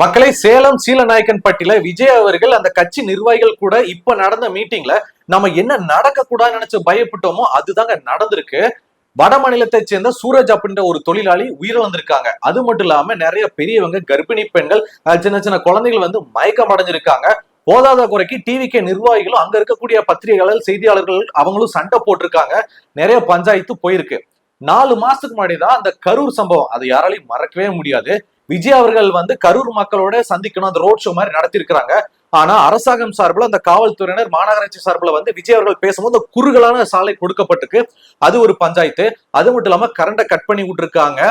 மக்களை சேலம் சீலநாயக்கன்பட்டியில விஜய் அவர்கள் அந்த கட்சி நிர்வாகிகள் கூட இப்ப நடந்த மீட்டிங்ல நம்ம என்ன நடக்க கூடாதுன்னு நினைச்சு பயப்பட்டோமோ அதுதாங்க நடந்திருக்கு. வட மாநிலத்தை சேர்ந்த சூரஜ் அப்படின்ற ஒரு தொழிலாளி உயிரிழந்திருக்காங்க. அது மட்டும் இல்லாம நிறைய பெரியவங்க, கர்ப்பிணி பெண்கள், சின்ன சின்ன குழந்தைகள் வந்து மயக்கம் அடைஞ்சிருக்காங்க. போதாத குறைக்கு டிவிகே நிர்வாகிகளும் அங்க இருக்கக்கூடிய பத்திரிகையாளர்கள், செய்தியாளர்கள் அவங்களும் சண்டை போட்டிருக்காங்க. நிறைய பஞ்சாயத்து போயிருக்கு. 4 மாசத்துக்கு முன்னாடிதான் அந்த கரூர் சம்பவம், அதை யாராலையும் மறக்கவே முடியாது. விஜய் அவர்கள் வந்து கரூர் மக்களோட சந்திக்கணும், அந்த ரோட் ஷோ மாதிரி நடத்திருக்கிறாங்க. ஆனா அரசாங்கம் சார்பில் அந்த காவல்துறையினர், மாநகராட்சி சார்பில் வந்து விஜய் அவர்கள் பேசும்போது குறுகலான சாலை கொடுக்கப்பட்டிருக்கு. அது ஒரு பஞ்சாயத்து. அது மட்டும் இல்லாம கரண்டை கட் பண்ணி விட்டுருக்காங்க.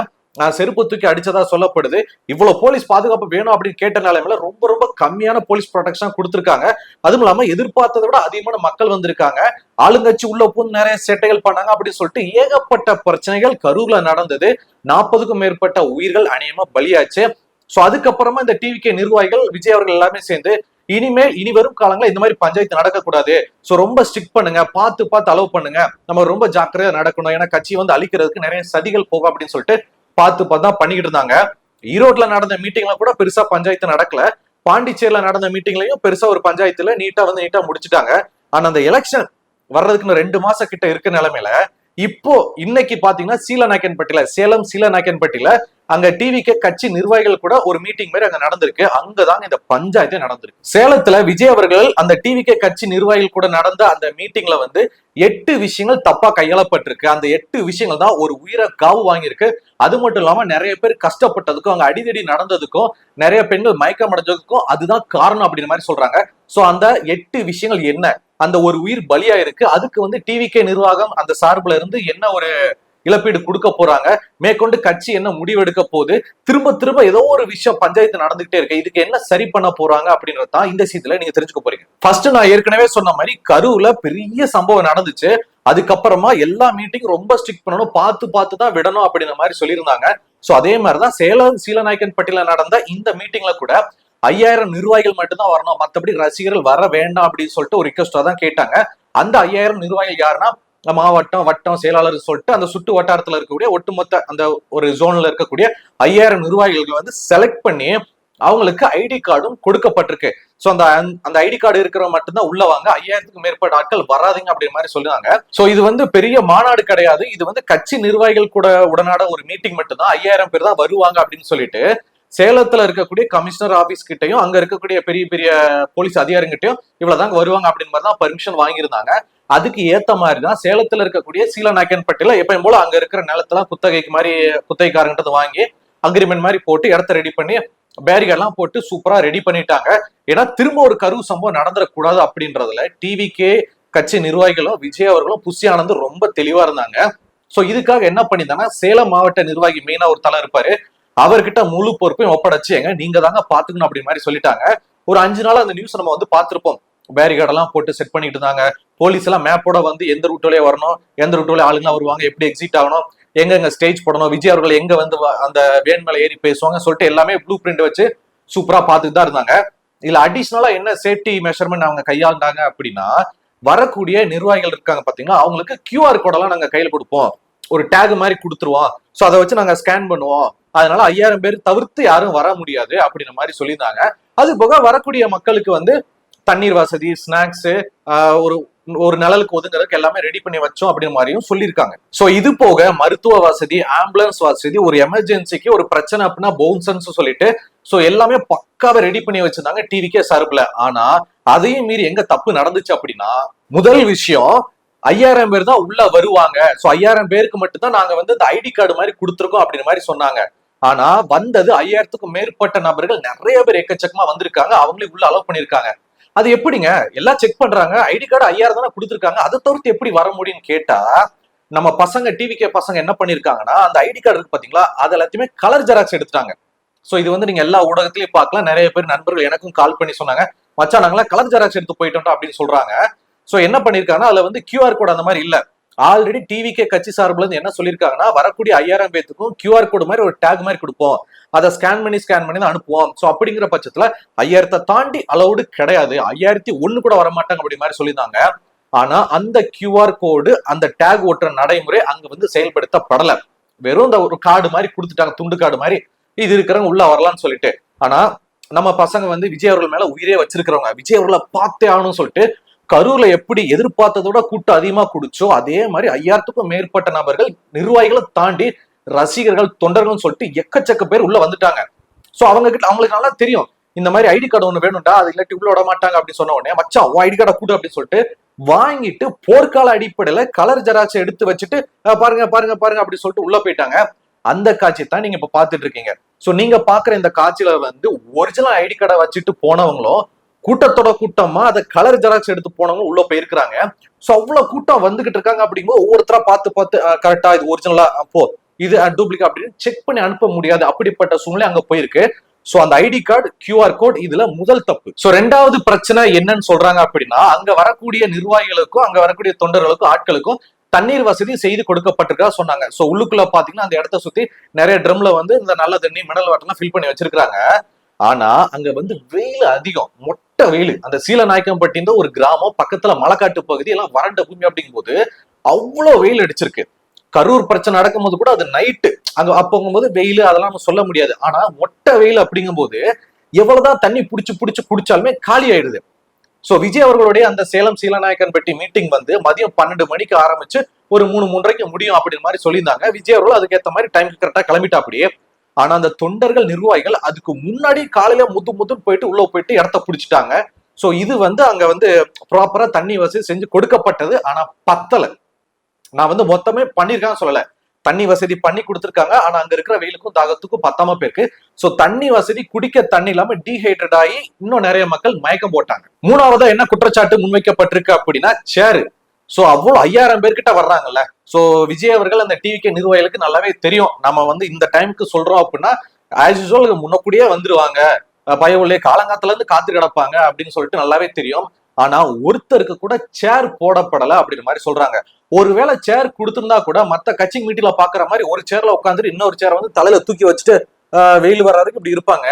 செருப்பு தூக்கி அடிச்சதா சொல்லப்படுது. இவ்வளவு போலீஸ் பாதுகாப்பு வேணும் அப்படின்னு கேட்ட நிலைமையில ரொம்ப ரொம்ப கம்மியான போலீஸ் ப்ரொடெக்ஷன் கொடுத்திருக்காங்க. அதுவும் இல்லாம எதிர்பார்த்ததை விட அதிகமான மக்கள் வந்திருக்காங்க. ஆளுங்கட்சி உள்ள போது நிறைய சேட்டைகள் பண்ணாங்க அப்படின்னு சொல்லிட்டு ஏகப்பட்ட பிரச்சனைகள் கரூர்ல நடந்தது. 40க்கும் மேற்பட்ட உயிர்கள் அநியமா பலியாச்சு. சோ அதுக்கப்புறமா இந்த டிவிகே நிர்வாகிகள், விஜய் அவர்கள் எல்லாமே சேர்ந்து இனிமேல் இனி வரும் காலங்கள இந்த மாதிரி பஞ்சாயத்து நடக்கக்கூடாது. சோ ரொம்ப ஸ்ட்ரிக்ட் பண்ணுங்க, பார்த்து அலோவ் பண்ணுங்க, நம்ம ரொம்ப ஜாக்கிரதையா நடக்கணும், ஏன்னா கட்சி வந்து அழிக்கிறதுக்கு நிறைய சதிகள் போகும் அப்படின்னு சொல்லிட்டு பார்த்து தான் பண்ணிக்கிட்டு இருந்தாங்க. ஈரோட்ல நடந்த மீட்டிங்ல கூட பெருசா பஞ்சாயத்து நடக்கல. பாண்டிச்சேரியில நடந்த மீட்டிங்லயும் பெருசா ஒரு பஞ்சாயத்துல நீட்டா முடிச்சுட்டாங்க. ஆனா அந்த எலெக்ஷன் வர்றதுக்கு 2 மாசம் கிட்ட இருக்க நிலைமையில இப்போ இன்னைக்கு பாத்தீங்கன்னா சேலம் சீலநாயக்கன்பட்டியில அங்க டிவிகே கட்சி நிர்வாகிகள் கூட ஒரு மீட்டிங் மாதிரி அங்க நடந்திருக்கு. அங்கதான் இந்த பஞ்சாயத்து நடந்திருக்கு. சேலத்துல விஜய் அவர்கள் அந்த டிவிகே கட்சி நிர்வாகிகள் கூட நடந்த அந்த மீட்டிங்ல வந்து 8 விஷயங்கள் தப்பா கையாளப்பட்டிருக்கு. அந்த 8 விஷயங்கள் தான் ஒரு உயிரை காவு வாங்கியிருக்கு. அது மட்டும் இல்லாம நிறைய பேர் கஷ்டப்பட்டதுக்கும், அங்க அடிதடி நடந்ததுக்கும், நிறைய பெண்கள் மயக்கம் அடைஞ்சதுக்கும் அதுதான் காரணம் அப்படின்ற மாதிரி சொல்றாங்க. சோ அந்த 8 விஷயங்கள் என்ன, அந்த ஒரு உயிர் பலியா இருக்கு, அதுக்கு வந்து டிவிகே நிர்வாகம் அந்த சார்புல இருந்து என்ன ஒரு இழப்பீடு கொடுக்க போறாங்க, மேற்கொண்டு கட்சி என்ன முடிவெடுக்க போகுது, திரும்ப ஏதோ ஒரு விஷயம் பஞ்சாயத்து நடந்துகிட்டே இருக்கு, இதுக்கு என்ன சரி பண்ண போறாங்க அப்படின்றதான் இந்த சீத்துல நீங்க தெரிஞ்சுக்க போறீங்க. ஃபர்ஸ்ட் நான் ஏற்கனவே சொன்ன மாதிரி கரூர்ல பெரிய சம்பவம் நடந்துச்சு. அதுக்கப்புறமா எல்லா மீட்டிங் ரொம்ப ஸ்ட்ரிக்ட் பண்ணணும், பார்த்து தான் விடணும் அப்படின்ற மாதிரி சொல்லியிருந்தாங்க. சோ அதே மாதிரிதான் சேலம் சீலநாயக்கன்பட்டியில நடந்த இந்த மீட்டிங்ல கூட 5000 நிர்வாகிகள் மட்டும்தான் வரணும், மற்றபடி ரசிகர்கள் வர வேண்டாம் அப்படின்னு சொல்லிட்டு ஒரு ரிக்வஸ்டா தான் கேட்டாங்க. அந்த 5000 நிர்வாகிகள் யாருன்னா மாவட்டம், வட்டம், செயலாளர் சொல்லிட்டு அந்த சுட்டு வட்டாரத்துல இருக்கக்கூடிய ஒட்டுமொத்த அந்த ஒரு ஜோன்ல இருக்கக்கூடிய 5000 நிர்வாகிகளுக்கு வந்து செலக்ட் பண்ணி அவங்களுக்கு ஐடி கார்டும் கொடுக்கப்பட்டிருக்கு. சோ அந்த ஐடி கார்டு இருக்கிறவங்க மட்டும்தான் உள்ள வாங்க, 5000க்கும் மேற்பட்ட ஆட்கள் வராதிங்க அப்படின்ற மாதிரி சொல்லுவாங்க. சோ இது வந்து பெரிய மாநாடு கிடையாது, இது வந்து கட்சி நிர்வாகிகள் கூட உடனாட ஒரு மீட்டிங் மட்டும்தான், 5000 பேர் தான் வருவாங்க அப்படின்னு சொல்லிட்டு சேலத்துல இருக்கக்கூடிய கமிஷனர் ஆபீஸ் கிட்டையும், அங்க இருக்கக்கூடிய பெரிய பெரிய போலீஸ் அதிகாரிகிட்டையும் இவ்வளவுதாங்க வருவாங்க அப்படின்னு மாதிரி தான் பர்மிஷன் வாங்கியிருந்தாங்க. அதுக்கு ஏத்த மாதிரிதான் சேலத்துல இருக்கக்கூடிய சீலநாயக்கன்பட்டியில எப்பயும் போல அங்க இருக்கிற நிலத்தெல்லாம் குத்தகைக்காரங்கிட்ட வாங்கி அக்ரிமெண்ட் மாதிரி போட்டு இடத்த ரெடி பண்ணி பேரிகார்ட் எல்லாம் போட்டு சூப்பரா ரெடி பண்ணிட்டாங்க. ஏன்னா திரும்ப ஒரு கரூர் சம்பவம் நடந்துடக்கூடாது அப்படின்றதுல டிவிகே கட்சி நிர்வாகிகளும் விஜய் அவர்களும் புஷி ஆனந்த் ரொம்ப தெளிவா இருந்தாங்க. சோ இதுக்காக என்ன பண்ணியிருந்தாங்கன்னா சேலம் மாவட்ட நிர்வாகி மெயினா ஒரு தலை இருப்பாரு, அவர்கிட்ட முழு பொறுப்பையும் ஒப்படைச்சு நீங்க தாங்க பாத்துக்கணும் அப்படி மாதிரி சொல்லிட்டாங்க. ஒரு 5 நாள் அந்த நியூஸ் நம்ம வந்து பார்த்திருப்போம். பேரிகார்ட் எல்லாம் போட்டு செட் பண்ணிட்டு இருந்தாங்க. போலீஸ் எல்லாம் மேப்போட வந்து எந்த ரூட் வழியா வரணும், எந்த ரூட் வழியா ஆளுங்க வருவாங்க, எப்படி எக்ஸிட் ஆகணும், எங்க ஸ்டேஜ் போடணும், விஜய் அவர்கள் எங்க வந்து அந்த வேன் மேல ஏறி பேசுவாங்க சொல்லிட்டு எல்லாமே ப்ளூ பிரிண்ட் வச்சு சூப்பரா பார்த்துட்டு தான் இருந்தாங்க. இதுல அடிஷனலா என்ன சேஃப்டி மெஷர்மெண்ட் அவங்க கையாண்டாங்க அப்படின்னா, வரக்கூடிய நிர்வாகிகள் இருக்காங்க பாத்தீங்கன்னா, அவங்களுக்கு QR கோடெல்லாம் நாங்க கையில கொடுப்போம், ஒரு டேக் மாதிரி கொடுத்துருவோம். சோ அதை வச்சு நாங்க ஸ்கேன் பண்ணுவோம். அதனால 5000 பேர் தவிர்த்து யாரும் வர முடியாது அப்படின்ற மாதிரி சொல்லியிருந்தாங்க. அது போக வரக்கூடிய மக்களுக்கு வந்து தண்ணீர் வசதி, ஸ்நாக்ஸ், ஒரு ஒரு நிழலுக்கு ஒதுங்கிறதுக்கு எல்லாமே ரெடி பண்ணி வச்சோம் அப்படின்ற மாதிரியும் சொல்லியிருக்காங்க. சோ இது போக மருத்துவ வசதி, ஆம்புலன்ஸ் வசதி, ஒரு எமர்ஜென்சிக்கு ஒரு பிரச்சனை அப்படின்னா பவுன்சன்ஸ் சொல்லிட்டு சோ எல்லாமே பக்காவை ரெடி பண்ணி வச்சிருந்தாங்க டிவிகே சார்பில். ஆனா அதையும் மீறி எங்க தப்பு நடந்துச்சு அப்படின்னா, முதல் விஷயம் 5000 பேர் தான் உள்ள வருவாங்க, சோ 5000 பேருக்கு மட்டும்தான் நாங்க வந்து இந்த ஐடி கார்டு மாதிரி கொடுத்துருக்கோம் அப்படின்ற மாதிரி சொன்னாங்க. ஆனா வந்தது 5000க்கும் மேற்பட்ட நபர்கள், நிறைய பேர் எக்கச்சக்கமா வந்திருக்காங்க, அவங்களே உள்ள அலோவ் பண்ணிருக்காங்க. அது எப்படிங்க எல்லாம் செக் பண்றாங்க, ஐடி கார்டு 5000 தானே கொடுத்துருக்காங்க, அதை தவிர்த்து எப்படி வர முடியும்னு கேட்டா, நம்ம பசங்க டிவிகே பசங்க என்ன பண்ணிருக்காங்கன்னா, அந்த ஐடி கார்டு இருக்கு பாத்தீங்களா, அது எல்லாத்தையுமே கலர் ஜெராக்ஸ் எடுத்துட்டாங்க. சோ இது வந்து நீங்க எல்லா ஊடகத்திலயும் பார்க்கலாம். நிறைய பேர் நண்பர்கள் எனக்கும் கால் பண்ணி சொன்னாங்க, மச்சா நாங்களா கலர் ஜெராக்ஸ் எடுத்து போயிட்டோம் அப்படின்னு சொல்றாங்க. சோ என்ன பண்ணிருக்காங்கன்னா, அதுல வந்து QR கோட் அந்த மாதிரி இல்ல. ஆல்ரெடி டிவிகே கட்சி சார்புல இருந்து என்ன சொல்லியிருக்காங்கன்னா, வரக்கூடிய 5000 பேத்துக்கும் QR கோடு மாதிரி ஒரு டேக் மாதிரி கொடுப்போம், அதை ஸ்கேன் பண்ணி தான் அனுப்புவோம். சோ அப்படிங்கிற பட்சத்துல 5000 தாண்டி அலௌடு கிடையாது, 5001 கூட வரமாட்டாங்க அப்படி மாதிரி சொல்லியிருந்தாங்க. ஆனா அந்த QR கோடு, அந்த டேக் ஓட்டுற நடைமுறை அங்க வந்து செயல்படுத்தப்படல. வெறும் இந்த ஒரு கார்டு மாதிரி கொடுத்துட்டாங்க, துண்டு கார்டு மாதிரி, இது இருக்கிறவங்க உள்ள வரலாம்னு சொல்லிட்டு. ஆனா நம்ம பசங்க வந்து விஜய் அவர்கள் மேல உயிரே வச்சிருக்கிறவங்க, விஜய் அவர்களை பார்த்தே ஆகணும்னு சொல்லிட்டு கரூர்ல எப்படி எதிர்பார்த்ததோட கூட்டம் அதிகமா குடிச்சோ அதே மாதிரி 5000த்துக்கும் மேற்பட்ட நபர்கள், நிர்வாகிகளை தாண்டி ரசிகர்கள், தொண்டர்கள் சொல்லிட்டு எக்கச்சக்க பேர் உள்ள வந்துட்டாங்க. சோ அவங்களுக்கு நல்லா தெரியும் இந்த மாதிரி ஐடி கார்டு ஒண்ணு வேணும்டா, அது இல்லாட்டி உள்ள விட மாட்டாங்க அப்படின்னு சொன்ன உடனே மச்சான் ஐடி கார்டை கூடு அப்படின்னு சொல்லிட்டு வாங்கிட்டு போர்க்கால அடிப்படையில கலர் ஜெராக்ஸ் எடுத்து வச்சுட்டு பாருங்க பாருங்க பாருங்க அப்படின்னு சொல்லிட்டு உள்ள போயிட்டாங்க. அந்த காட்சி தான் நீங்க இப்ப பாத்துட்டு இருக்கீங்க. சோ நீங்க பாக்குற இந்த காட்சியில வந்து ஒரிஜினல் ஐடி கார்டை வச்சுட்டு போனவங்களும் கூட்டத்தோட கூட்டமா அதை கலர் ஜெராக்ஸ் எடுத்து போனவங்க உள்ள போயிருக்கிறாங்க. சோ அவ்வளவு கூட்டம் வந்துகிட்டு இருக்காங்க. அப்படிங்கும்போது ஒவ்வொருத்தரா பார்த்து பார்த்து கரெக்டா இது ஒரிஜினலா அப்போ இது டூப்ளிகேட் அப்படின்னு செக் பண்ணி அனுப்ப முடியாது, அப்படிப்பட்ட சூழ்நிலை அங்க போயிருக்கு. சோ அந்த ஐடி கார்டு, கியூஆர் கோட் இதுல முதல் தப்பு. சோ ரெண்டாவது பிரச்சனை என்னன்னு சொல்றாங்க அப்படின்னா, அங்க வரக்கூடிய நிர்வாகிகளுக்கும் அங்க வரக்கூடிய தொண்டர்களுக்கும் ஆட்களுக்கும் தண்ணீர் வசதி செய்து கொடுக்கப்பட்டிருக்கா சொன்னாங்க. சோ உள்ளுக்குள்ள பாத்தீங்கன்னா அந்த இடத்த சுத்தி நிறைய ட்ரம்ல வந்து இந்த நல்ல தண்ணி, மினரல் வாட்டர்லாம் ஃபில் பண்ணி வச்சிருக்காங்க. ஆனா அங்க வந்து வெயில் அதிகம், மொட்டை வெயில். அந்த சீலநாயக்கம்பட்டின்ற ஒரு கிராமம் பக்கத்துல மலைக்காட்டு பகுதி எல்லாம் வறண்ட பூமி அப்படிங்கும் போது அவ்வளவு வெயில் அடிச்சிருக்கு. கரூர் பிரச்சனை நடக்கும் போது கூட அது நைட்டு அங்க அப்போங்கும்போது வெயில் அதெல்லாம் நம்ம சொல்ல முடியாது. ஆனா மொட்டை வெயில் அப்படிங்கும் போது எவ்வளவுதான் தண்ணி புடிச்சு புடிச்சு குடிச்சாலுமே காலி ஆயிடுது. சோ விஜய் அவர்களுடைய அந்த சேலம் சீலநாயக்கன்பட்டி மீட்டிங் வந்து மதியம் 12 மணிக்கு ஆரம்பிச்சு ஒரு 3-3:30 முடியும் அப்படின்னு மாதிரி சொல்லியிருந்தாங்க. விஜய் அவர்கள் அதுக்கேற்ற மாதிரி டைமுக்கு கரெக்டா கிளம்பிட்டா அப்படியே. ஆனா அந்த தொண்டர்கள், நிர்வாகிகள் அதுக்கு முன்னாடி காலையில முத்துன்னு போயிட்டு உள்ள போயிட்டு இடத்த பிடிச்சிட்டாங்க. சோ இது வந்து அங்க வந்து ப்ராப்பரா தண்ணி வசதி செஞ்சு கொடுக்கப்பட்டது. ஆனா பத்தல. நான் வந்து மொத்தமே பண்ணிருக்கான்னு சொல்லல, தண்ணி வசதி பண்ணி கொடுத்துருக்காங்க. ஆனா அங்க இருக்கிற வெயிலுக்கும் தாகத்துக்கும் பத்தாம போயிருக்கு. சோ தண்ணி வசதி, குடிக்க தண்ணி இல்லாம டீஹைட்ரேட் ஆகி இன்னும் நிறைய மக்கள் மயக்கம் போட்டாங்க. மூணாவதா என்ன குற்றச்சாட்டு முன்வைக்கப்பட்டிருக்கு அப்படின்னா சேரு. சோ அவ்வளவு 5000 பேர்கிட்ட வர்றாங்கல்ல. சோ விஜய் அவர்கள் அந்த டிவிகே நிர்வாகிகளுக்கு நல்லாவே தெரியும், நம்ம வந்து இந்த டைமுக்கு சொல்றோம் அப்படின்னா ஆஸ் யூசுவல் முன்னக்கூடியே வந்துருவாங்க, பயவுள்ளே காலங்காத்துல இருந்து காத்து கிடப்பாங்க அப்படின்னு சொல்லிட்டு நல்லாவே தெரியும். ஆனா ஒருத்தருக்கு கூட சேர் போடப்படல அப்படின்ற மாதிரி சொல்றாங்க. ஒருவேளை சேர் கொடுத்திருந்தா கூட மத்த கட்சி மீட்டிங்ல பாக்குற மாதிரி ஒரு சேர்ல உட்காந்துட்டு இன்னொரு சேரை வந்து தலையில தூக்கி வச்சுட்டு வெயில் வர்ற வரைக்கும் இப்படி இருப்பாங்க.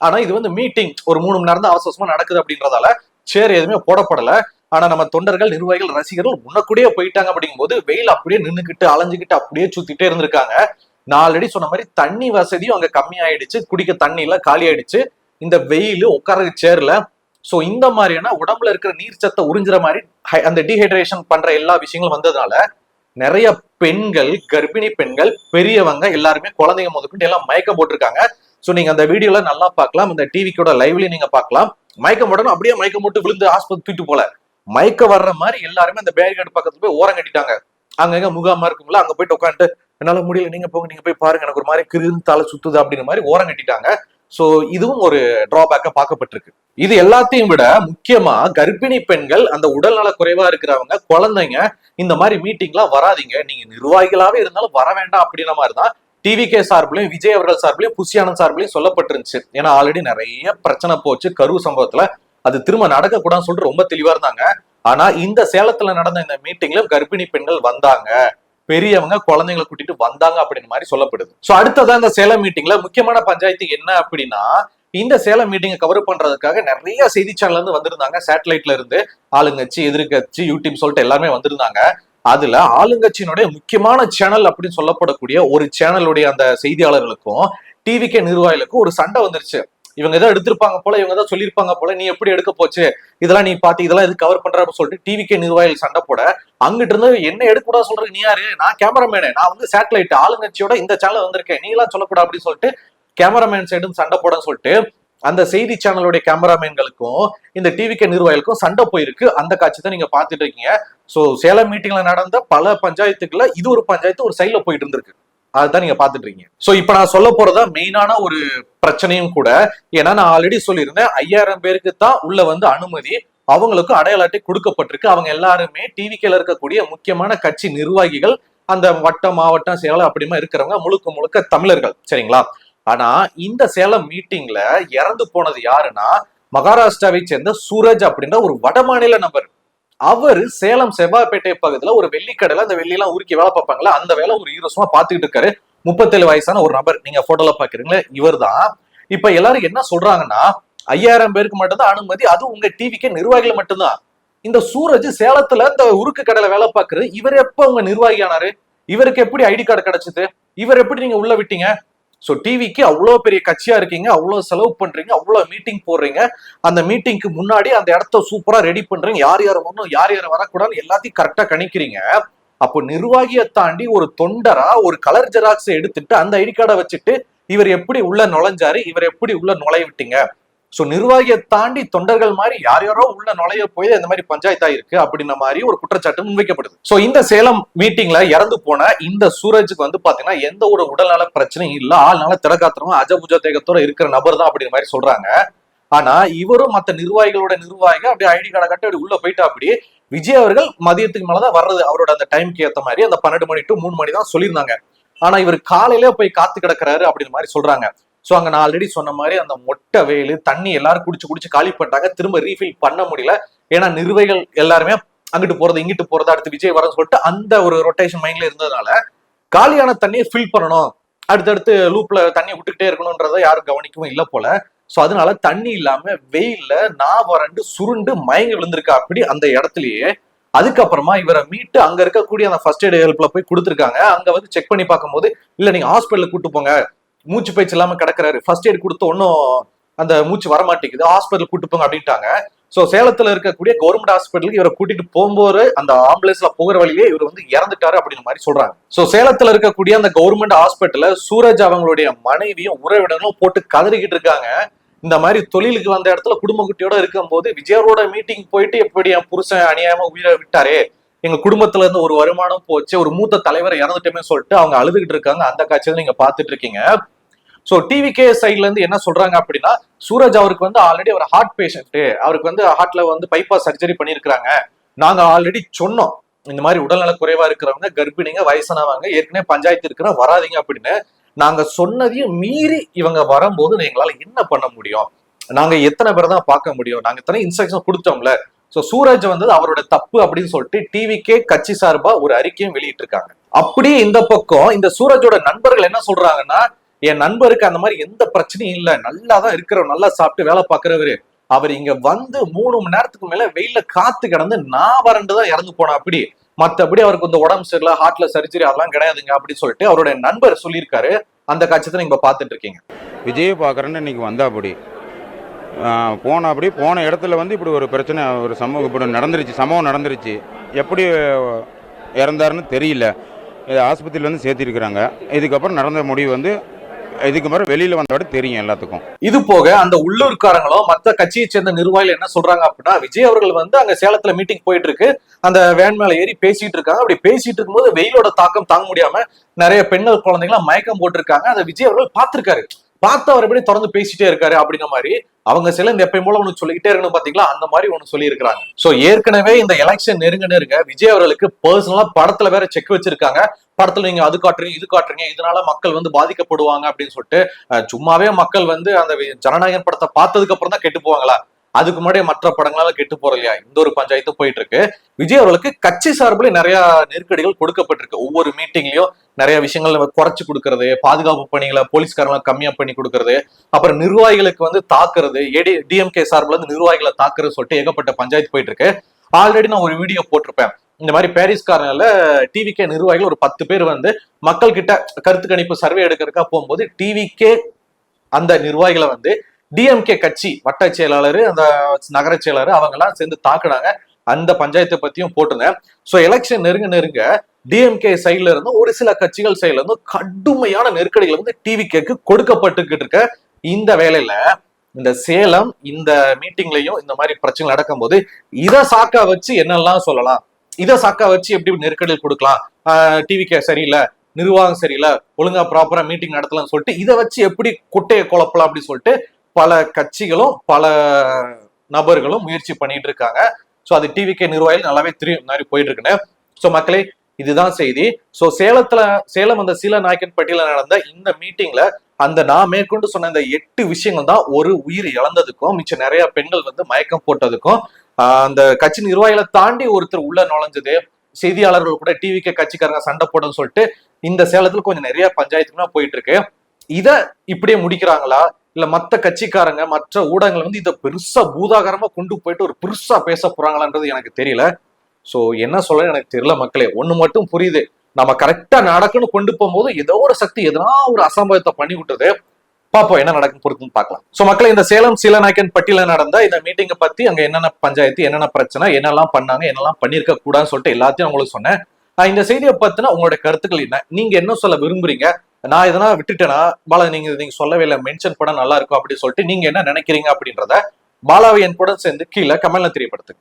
ஆனா இது வந்து மீட்டிங் ஒரு 3 மணி நேரம் தான் அவசரமா நடக்குது அப்படின்றதால சேர் எதுவுமே போடப்படல. ஆனா நம்ம தொண்டர்கள், நிர்வாகிகள், ரசிகர்கள் முன்னக்கூடியே போயிட்டாங்க. அப்படிங்கும் போது வெயில் அப்படியே நின்னுக்கிட்டு அலைஞ்சுக்கிட்டு அப்படியே சுத்திட்டே இருந்திருக்காங்க. நான் ஆல்ரெடி சொன்ன மாதிரி தண்ணி வசதியும் அங்க கம்மி ஆயிடுச்சு, குடிக்க தண்ணி எல்லாம் காலி ஆயிடுச்சு. இந்த வெயில் உட்கார சேர்ல சோ இந்த மாதிரியான உடம்புல இருக்கிற நீர் சத்தை உறிஞ்சுற மாதிரி அந்த டீஹைட்ரேஷன் பண்ற எல்லா விஷயங்களும் வந்ததுனால நிறைய பெண்கள், கர்ப்பிணி பெண்கள், பெரியவங்க எல்லாருமே குழந்தைங்க முதற்கொண்டு எல்லாம் மயக்கம் போட்டிருக்காங்க. சோ நீங்க அந்த வீடியோல நல்லா பார்க்கலாம், இந்த டிவிக்கோட லைவ்லயும் நீங்க பார்க்கலாம். மயக்கம் போடணும் அப்படியே மயக்கம் போட்டு விழுந்து ஆஸ்பத்திரி தூக்கிட்டு போல, மயக்க வர்ற மாதிரி எல்லாருமே அந்த பேரிகார்டு பக்கத்துல போய் ஓரம் கட்டிட்டாங்க. அங்கங்க முகாமா இருக்குங்களா, அங்க போயிட்டு உட்காந்துட்டு என்னால முடியல, நீங்க போங்க, நீங்க போய் பாருங்க, எனக்கு ஒரு மாதிரி கிருன்னு தலை சுத்துது அப்படிங்கிற மாதிரி ஓரம் கட்டிட்டாங்க. சோ இதுவும் ஒரு டிராபேக்கா பார்க்கப்பட்டிருக்கு. இது எல்லாத்தையும் விட முக்கியமா கர்ப்பிணி பெண்கள், அந்த உடல்நல குறைவா இருக்கிறவங்க, குழந்தைங்க இந்த மாதிரி மீட்டிங்லாம் வராதிங்க, நீங்க நிர்வாகிகளாவே இருந்தாலும் வர வேண்டாம் அப்படின்ற மாதிரிதான் டிவிகே சார்பிலையும் விஜய் அவர்கள் சார்பிலையும் புஷி ஆனந்த் சார்பிலையும் சொல்லப்பட்டிருந்துச்சு. ஏன்னா ஆல்ரெடி நிறைய பிரச்சனை போச்சு கரூர் சம்பவத்துல, அது திரும்ப நடக்க கூடாதுன்னு சொல்லிட்டு ரொம்ப தெளிவா இருந்தாங்க. ஆனா இந்த சேலத்துல நடந்த இந்த மீட்டிங்ல கர்ப்பிணி பெண்கள் வந்தாங்க, பெரியவங்க குழந்தைங்களை கூட்டிட்டு வந்தாங்க அப்படின்னு மாதிரி சொல்லப்படுது. சோ அடுத்ததான் இந்த சேலம் மீட்டிங்ல முக்கியமான பஞ்சாயத்து என்ன அப்படின்னா, இந்த சேலம் மீட்டிங்கை கவர் பண்றதுக்காக நிறைய செய்தி சேனல்ல இருந்து வந்திருந்தாங்க. சேட்டலைட்ல இருந்து ஆளுங்கட்சி, எதிர்கட்சி, யூடியூப் சொல்லிட்டு எல்லாமே வந்திருந்தாங்க. அதுல ஆளுங்கட்சியினுடைய முக்கியமான சேனல் அப்படின்னு சொல்லப்படக்கூடிய ஒரு சேனலுடைய அந்த செய்தியாளர்களுக்கும் டிவிகே நிர்வாகிகளுக்கும் ஒரு சண்டை வந்துருச்சு. இவங்க ஏதோ எடுத்திருப்பாங்க போல, இவங்க ஏதோ சொல்லியிருப்பாங்க போல, நீ எப்படி எடுக்க போச்சு, இதெல்லாம் நீ பாத்து இதெல்லாம் எது கவர் பண்ற அப்படின்னு சொல்லிட்டு டிவிகே நிர்வாகிகள் சண்டை போட, அங்கிட்டு இருந்து என்ன எடுக்கூடாது சொல்றது, நீ யாரு, நான் கேமராமேனு, நான் வந்து சேட்டலைட் ஆளுங்கட்சியோட இந்த சேனல் வந்திருக்கேன், நீ எல்லாம் சொல்லக்கூடாது அப்படின்னு சொல்லிட்டு கேமராமேன் சைடும் சண்டை போடன்னு சொல்லிட்டு அந்த செய்தி சேனலுடைய கேமராமேன்களுக்கும் இந்த டிவிகே நிர்வாகிகளுக்கும் சண்டை போயிருக்கு. அந்த காட்சி தான் நீங்க பாத்துட்டு இருக்கீங்க. சோ சேலம் மீட்டிங்ல நடந்த பல பஞ்சாயத்துக்குள்ள இது ஒரு பஞ்சாயத்து ஒரு சைட்ல போயிட்டு இருந்திருக்கு, அதுதான் நீங்க பாத்துட்டு இருக்கீங்க. சோ இப்ப நான் சொல்ல போறதா மெயினான ஒரு பிரச்சனையும் கூட. ஏன்னா நான் ஆல்ரெடி சொல்லியிருந்தேன், 5000 பேருக்கு தான் உள்ள வந்து அனுமதி, அவங்களுக்கு அடையாள அட்டை கொடுக்கப்பட்டிருக்கு. அவங்க எல்லாருமே டிவிகேல இருக்கக்கூடிய முக்கியமான கட்சி நிர்வாகிகள், அந்த வட்டம், மாவட்டம், சேலம் அப்படிமா இருக்கிறவங்க முழுக்க முழுக்க தமிழர்கள், சரிங்களா? ஆனா இந்த சேலம் மீட்டிங்ல இறந்து போனது யாருன்னா, மகாராஷ்டிராவை சேர்ந்த சூரஜ் அப்படின்ற ஒரு வடமாநில நபர். அவரு சேலம் செவ்வாய்ப்பேட்டை பகுதியில ஒரு வெள்ளிக்கடையில அந்த வெள்ளியெல்லாம் உருக்கி வேலை பார்ப்பாங்களா, அந்த வேலை ஒரு 20 வருஷமா பாத்துக்கிட்டு இருக்காரு. 37 வயசான ஒரு நபர், நீங்க போட்டோல பாக்குறீங்களா, இவர் தான். இப்ப எல்லாரும் என்ன சொல்றாங்கன்னா, 5000 பேருக்கு மட்டும்தான் அனுமதி, அது உங்க டிவிக்கு நிர்வாகிகள் மட்டும்தான். இந்த சூரஜ் சேலத்துல இந்த உருக்கு கடையில வேலை பார்க்கறது, இவர் எப்ப உங்க நிர்வாகி ஆனாரு, இவருக்கு எப்படி ஐடி கார்டு கிடைச்சது, இவர் எப்படி நீங்க உள்ள விட்டீங்க, சோ டிவிக்கு அவ்வளவு பெரிய கட்சியா இருக்கீங்க, அவ்வளவு செலவு பண்றீங்க, அவ்வளவு மீட்டிங் போடுறீங்க, அந்த மீட்டிங்க்கு முன்னாடி அந்த இடத்த சூப்பரா ரெடி பண்றீங்க, யார் யார் வரணும் யார் யார் வரக்கூடாதுன்னு எல்லாத்தையும் கரெக்டா கணிக்கிறீங்க. அப்போ நிர்வாகியை தாண்டி ஒரு தொண்டரா ஒரு கலர் ஜெராக்ஸ் எடுத்துட்டு அந்த ஐடி கார்டை வச்சுட்டு இவர் எப்படி உள்ள நுழைஞ்சாரு, இவர் எப்படி உள்ள நுழைய விட்டீங்க? சோ நிர்வாகியை தாண்டி தொண்டர்கள் மாதிரி யார் யாரோ உள்ள நுழைய போய் இந்த மாதிரி பஞ்சாயத்தா இருக்கு அப்படின்ற மாதிரி ஒரு குற்றச்சாட்டு முன்வைக்கப்படுது. சோ இந்த சேலம் மீட்டிங்ல இறந்து போன இந்த சூரஜுக்கு வந்து பாத்தீங்கன்னா எந்த ஒரு உடல்நல பிரச்சனையும் இல்ல, ஆள்னால திறக்காத்திரமா அஜபுஜ தேகத்தோட இருக்கிற நபர் தான் அப்படின்ற மாதிரி சொல்றாங்க. ஆனா இவரும் மத்த நிர்வாகிகளோட நிர்வாகிகள் அப்படியே ஐடி கார்டை கட்டி அப்படி உள்ள போயிட்டா. அப்படி விஜய் அவர்கள் மதியத்துக்கு மேலதான் வர்றது, அவரோட அந்த டைம்க்கு ஏத்த மாதிரி அந்த 12 மணி டு 3 மணி தான் சொல்லியிருந்தாங்க. ஆனா இவர் காலையில போய் காத்து கிடக்குறாரு அப்படின்ற மாதிரி சொல்றாங்க. சோ அங்க நான் ஆல்ரெடி சொன்ன மாதிரி அந்த மொட்டை வெயில் தண்ணி எல்லாரும் குடிச்சு காலி பண்ணிட்டாங்க, திரும்ப ரீஃபில் பண்ண முடியல. ஏன்னா நிர்வாகிகள் எல்லாருமே அங்கிட்டு போறது இங்கிட்டு போறது, அடுத்து விஜய் வரன்னு சொல்லிட்டு அந்த ஒரு ரொட்டேஷன் மைண்ட்ல இருந்ததுனால காலியான தண்ணியை ஃபில் பண்ணணும், அடுத்தடுத்து லூப்ல தண்ணி விட்டுக்கிட்டே இருக்கணும்ன்றத யாரும் கவனிக்கவும் இல்லை போல. சோ அதனால தண்ணி இல்லாம வெயில்ல வறண்டு சுருண்டு மயங்கி விழுந்திருக்கா அப்படி அந்த இடத்துலயே. அதுக்கப்புறமா இவரை மீட்டு அங்க இருக்கக்கூடிய அந்த ஃபர்ஸ்ட் எய்ட் ஹெல்ப்ல போய் கொடுத்துருக்காங்க. அங்க வந்து செக் பண்ணி பார்க்கும்போது இல்ல நீங்க ஹாஸ்பிட்டலுக்கு கூட்டு போங்க, மூச்சு பயிற்சி இல்லாம கிடக்குறாரு, ஃபர்ஸ்ட் எய்ட் கொடுத்து ஒன்னும் அந்த மூச்சு வரமாட்டேங்குது, ஹாஸ்பிட்டல் கூட்டு போங்க அப்படின்ட்டாங்க. சோ சேலத்துல இருக்கக்கூடிய கவர்மெண்ட் ஹாஸ்பிட்டலுக்கு இவரை கூட்டிட்டு போகும்போது அந்த ஆம்புலன்ஸ்ல போகிற வழியிலே இவர் வந்து இறந்துட்டாரு அப்படின்ற மாதிரி சொல்றாங்க. சோ சேலத்துல இருக்கக்கூடிய அந்த கவர்மெண்ட் ஹாஸ்பிட்டல்ல சூரஜ் அவங்களுடைய மனைவியும் உறவினர்களும் போட்டு கதறிக்கிட்டு இருக்காங்க. இந்த மாதிரி தொழிலுக்கு வந்த இடத்துல குடும்ப குட்டியோட இருக்கும் போது விஜயோட மீட்டிங் போயிட்டு எப்படி என் புருஷன் அநியாயமா உயிரை விட்டாரே, எங்க குடும்பத்துல இருந்து ஒரு வருமானம் போச்சு, ஒரு மூத்த தலைவரை இறந்துட்டேமே சொல்லிட்டு அவங்க அழுதுகிட்டு இருக்காங்க. அந்த காட்சியை நீங்க பாத்துட்டு இருக்கீங்க. சோ டிவிகே சைட்ல இருந்து என்ன சொல்றாங்க அப்படின்னா, சூரஜ் அவருக்கு வந்து ஆல்ரெடி அவர் ஹார்ட் பேஷண்ட், அவருக்கு வந்து ஹார்ட்ல வந்து பைபாஸ் சர்ஜரி பண்ணிருக்காங்க. நாங்க ஆல்ரெடி சொன்னோம் இந்த மாதிரி உடல்நல குறைவா இருக்கிறவங்க, கர்ப்பிணிங்க, வயசானவங்க, ஏற்கனவே பஞ்சாயத்து இருக்கிற வராதிங்க அப்படின்னு. நாங்க சொன்னதையும் மீறி இவங்க வரும்போது எங்களால என்ன பண்ண முடியும், நாங்க எத்தனை பேரை தான் பார்க்க முடியும், நாங்க எத்தனை இன்ஸ்ட்ரக்ஷன் கொடுத்தோம்ல. சோ சூரஜ் வந்து அவரோட தப்பு அப்படின்னு சொல்லிட்டு டிவிகே கட்சி சார்பா ஒரு அறிக்கையும் வெளியிட்டு இருக்காங்க. அப்படியே இந்த பக்கம் இந்த சூரஜோட நண்பர்கள் என்ன சொல்றாங்கன்னா, என் நண்பருக்கு அந்த மாதிரி எந்த பிரச்சனையும் இல்ல, நல்லாதான் இருக்கிறவர், நல்லா சாப்பிட்டு வேலை பாக்குறவரு, அவர் இங்க வந்து 3 மணி நேரத்துக்கு மேல வெயில காத்து கிடந்து வறண்டுதான் இறந்து போனா. அப்படி மத்தபடி அவருக்கு இந்த உடம்பு சரியில்லை, ஹார்ட்ல சர்ஜரி அதெல்லாம் கிடையாதுங்க அப்படின்னு சொல்லிட்டு அவருடைய நண்பர் சொல்லியிருக்காரு. அந்த காட்சியை நீங்க பாத்துட்டு இருக்கீங்க. விஜயை பாக்குறேன்னு இன்னைக்கு வந்தா அப்படி போன இடத்துல வந்து இப்படி ஒரு பிரச்சனை, ஒரு சம்பவம் இப்படி நடந்துருச்சு, சம்பவம் நடந்துருச்சு. எப்படி இறந்தாருன்னு தெரியல. இது ஆஸ்பத்திரியில வந்து சேர்த்திருக்கிறாங்க. இதுக்கப்புறம் நடந்த முடிவு வந்து இதுக்கு மேல வெளியில வந்தோட தெரியும் எல்லாத்துக்கும். இது போக அந்த உள்ளூர்காரங்களும் மத்த கட்சியை சேர்ந்த நிர்வாகிகள் என்ன சொல்றாங்க அப்படின்னா, விஜய் அவர்கள் வந்து அங்க சேலத்துல மீட்டிங் போயிட்டு இருக்கு, அந்த வேன் மேல ஏறி பேசிட்டு இருக்காங்க. அப்படி பேசிட்டு இருக்கும்போது வெயிலோட தாக்கம் தாங்க முடியாம நிறைய பெண்கள் குழந்தைங்களாம் மயக்கம் போட்டிருக்காங்க. அதை விஜய் அவர்கள் பார்த்திருக்காரு, பார்த்து அவர் எப்படி தொடர்ந்து பேசிட்டே இருக்காரு அப்படிங்கிற மாதிரி அவங்க சில இந்த எப்பயும் போல ஒண்ணு சொல்லிக்கிட்டே இருக்கணும் பாத்தீங்களா, அந்த மாதிரி ஒண்ணு சொல்லி இருக்கிறாங்க. சோ ஏற்கனவே இந்த எலெக்ஷன் நெருங்க விஜய் அவர்களுக்கு பர்சனலா படத்துல வேற செக் வச்சிருக்காங்க. படத்துல நீங்க அது காட்டுறீங்க இது காட்டுறீங்க, இதனால மக்கள் வந்து பாதிக்கப்படுவாங்க அப்படின்னு சொல்லிட்டு. சும்மாவே மக்கள் வந்து அந்த ஜனநாயகன் படத்தை பார்த்ததுக்கு அப்புறம் தான் கெட்டு போவாங்களா, அதுக்கு முன்னாடியே மற்ற படங்களால கெட்டு போறது இல்லையா? இந்த ஒரு பஞ்சாயத்து போயிட்டு இருக்கு. விஜய் அவர்களுக்கு கட்சி சார்பில் நிறைய நெருக்கடிகள் கொடுக்கப்பட்டிருக்கு. ஒவ்வொரு மீட்டிங்லயும் நிறைய விஷயங்கள் குறைச்சு கொடுக்கறது, பாதுகாப்பு பணிகளை போலீஸ்காரங்களை கம்மியா பண்ணி கொடுக்கறது, அப்புறம் நிர்வாகிகளுக்கு வந்து தாக்குறது, டிஎம்கே சார்பில் வந்து நிர்வாகிகளை தாக்குறது சொல்லிட்டு ஏகப்பட்ட பஞ்சாயத்து போயிட்டு இருக்கு. ஆல்ரெடி நான் ஒரு வீடியோ போட்டிருப்பேன். இந்த மாதிரி பாரிஸ் கார்னர்ல டிவிகே நிர்வாகிகள் ஒரு 10 பேர் வந்து மக்கள் கிட்ட கருத்து கணிப்பு சர்வே எடுக்கிறதுக்கா போகும்போது டிவிகே அந்த நிர்வாகிகளை வந்து டிஎம்கே கட்சி வட்ட செயலாளர், அந்த நகர செயலாளர் அவங்க எல்லாம் சேர்ந்து தாக்குனாங்க. அந்த பஞ்சாயத்தை பத்தியும் போட்டிருந்தேன். சோ எலெக்ஷன் நெருங்க டிஎம்கே சைட்ல இருந்து ஒரு சில கட்சிகள் சைட்ல இருந்து கடுமையான நெருக்கடிகள் வந்து டிவிகேக்கு கொடுக்கப்பட்டுக்கிட்டு இருக்க. இந்த வேலையில இந்த சேலம் இந்த மீட்டிங்லயும் இந்த மாதிரி பிரச்சனை நடக்கும் போது இதை சாக்கா வச்சு என்னெல்லாம் சொல்லலாம், இதை சாக்கா வச்சு எப்படி நெருக்கடிகள் கொடுக்கலாம், டிவிகே சரியில்லை, நிர்வாகம் சரியில்லை, ஒழுங்கா ப்ராப்பரா மீட்டிங் நடத்தலாம்னு சொல்லிட்டு இதை வச்சு எப்படி குட்டையை குழப்பலாம் அப்படின்னு சொல்லிட்டு பல கட்சிகளும் பல நபர்களும் முயற்சி பண்ணிட்டு இருக்காங்க. சோ அது டிவிகே நிர்வாகிகள் நல்லாவே தெரியும் மாதிரி போயிட்டு இருக்குன்னு. சோ மக்களே, இதுதான் செய்தி. சோ சேலம் அந்த சீலநாயக்கன்பட்டியில நடந்த இந்த மீட்டிங்ல அந்த நான் மேற்கொண்டு சொன்ன இந்த 8 விஷயங்கள் தான் ஒரு உயிர் இழந்ததுக்கும் மிச்சம் நிறைய பெண்கள் வந்து மயக்கம் போட்டதுக்கும், அந்த கட்சி நிர்வாகிகளை தாண்டி ஒருத்தர் உள்ள நுழைஞ்சது, செய்தியாளர்கள் கூட டிவிகே கட்சிக்காரங்க சண்டை போடுன்னு சொல்லிட்டு இந்த சேலத்துல கொஞ்சம் நிறைய பஞ்சாயத்துக்குலாம் போயிட்டு இருக்கு. இத இப்படியே முடிக்கிறாங்களா, இல்ல மத்த கட்சிக்காரங்க மற்ற ஊடகங்கள் வந்து இதை பெருசா பூதாகரமா கொண்டு போயிட்டு ஒரு பெருசா பேச போறாங்களான்றது எனக்கு தெரியல. சோ என்ன சொல்ல எனக்கு தெரியல மக்களே. ஒண்ணு மட்டும் புரியுது, நம்ம கரெக்டா நடக்குன்னு கொண்டு போகும்போது ஏதோ ஒரு சக்தி எதனா ஒரு அசம்பவத்தை பண்ணி விட்டது. பாப்போம் என்ன நடக்கும் பொறுத்துன்னு பார்க்கலாம். சோ மக்களே, இந்த சேலம் சீலநாயக்கன் பட்டியல நடந்த இந்த மீட்டிங்கை பத்தி அங்க என்னென்ன பஞ்சாயத்து, என்னென்ன பிரச்சனை, என்னெல்லாம் பண்ணாங்க, என்னெல்லாம் பண்ணிருக்க கூடாதுன்னு சொல்லிட்டு எல்லாத்தையும் உங்களுக்கு சொன்னேன். இந்த செய்தியை பத்தின உங்களுடைய கருத்துக்கள் என்ன, நீங்க என்ன சொல்ல விரும்புறீங்க? நான் எதனா விட்டுட்டேன்னா பாலா, நீங்க சொல்லவே இல்லை, மென்ஷன் பண்ண நல்லா இருக்கும் அப்படின்னு சொல்லிட்டு நீங்க என்ன நினைக்கிறீங்க அப்படின்றத பாலாவை என் கூட சேர்ந்து கீழே கமெண்ட்ல தெரியப்படுத்துங்க.